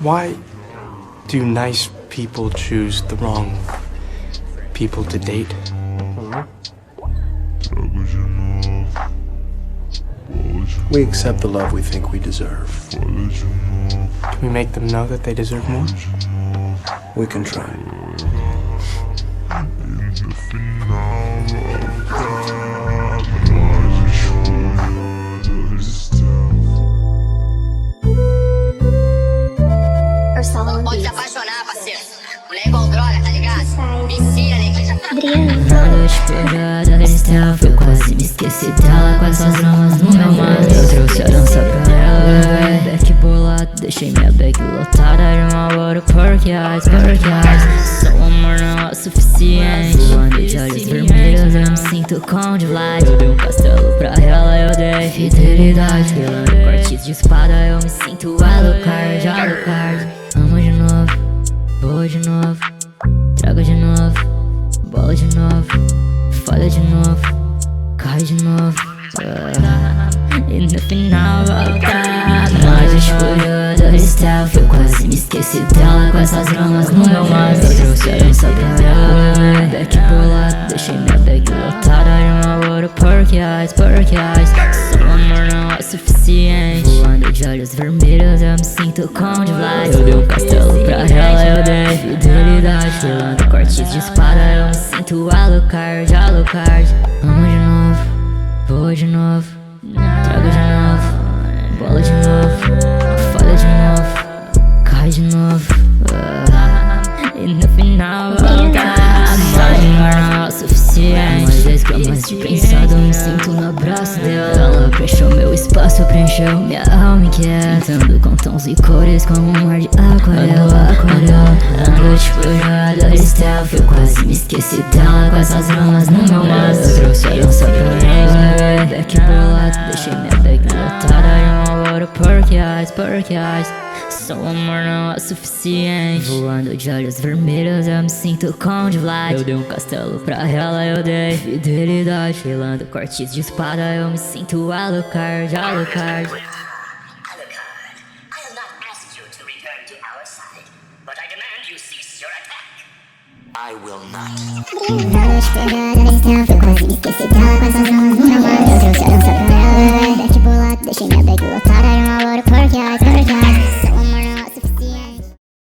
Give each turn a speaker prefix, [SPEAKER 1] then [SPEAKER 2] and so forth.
[SPEAKER 1] Why do nice people choose the wrong people to date?
[SPEAKER 2] We accept the love we think we deserve.
[SPEAKER 1] Can we make them know that they deserve more?
[SPEAKER 2] We can try.
[SPEAKER 3] Pode se apaixonar, parceiro. Mulher igual droga, tá ligado? Vicia, neguinho.
[SPEAKER 4] DriaN.
[SPEAKER 5] Na noite pegada estava, eu quase me esqueci dela com essas dramas no meu mar. Eu trouxe a dança pra ela, back bolado, deixei minha bag lotada de amor, porque só o amor não é o suficiente. Voando de olhos vermelhos, eu me sinto com de Vlad. Eu dei um castelo pra ela, eu dei fidelidade. Pelando cortes de espada, eu me sinto Alucard. Amo de novo, vou de novo, trago de novo, bola de novo, falha de novo, cai de novo, e no final voltar. Nós explodiu stealth, eu quase me esqueci dela com essas dramas no meu mar. Eu trouxe a dança pra ela, back bolado, deixei minha bag lotada de amor, porque só o amor não é o suficiente. Voando de olhos vermelhos, eu me sinto com de Vlad. Eu dei um castelo pra ela, eu dei fidelidade. Pelando cortes de espada, eu me sinto Alucard. Amo de novo, vou de novo, trago de novo, bola de novo, falha de novo, cai de novo, e no final voltar. Mas não é o suficiente. Mais 10 gramas de prensado, me sinto no abraço dela. Ela preencheu meu espaço, preencheu minha alma inquieta, pintando com tons e cores como um mar de aquarela. A noite florada stealth, eu quase me esqueci dela com essas dramas no meu mar. Eu trouxe a dança pra ela, back bolado, deixei minha bag lotada de amor, porque só o amor não é o suficiente. Voando de olhos vermelhos, eu me sinto com de Vlad. Eu dei um castelo pra ela, eu dei fidelidade. Pelando cortes de espada, eu me sinto Alucard.
[SPEAKER 3] Alucard, I have not asked you to return to our side, but I demand you cease your attack.
[SPEAKER 6] I will not.
[SPEAKER 4] Na noite pegada stealth, eu quase me esqueci dela com essas dramas no meu mar. Eu trouxe a dança pra ela, back bolado, deixei minha bag lotada.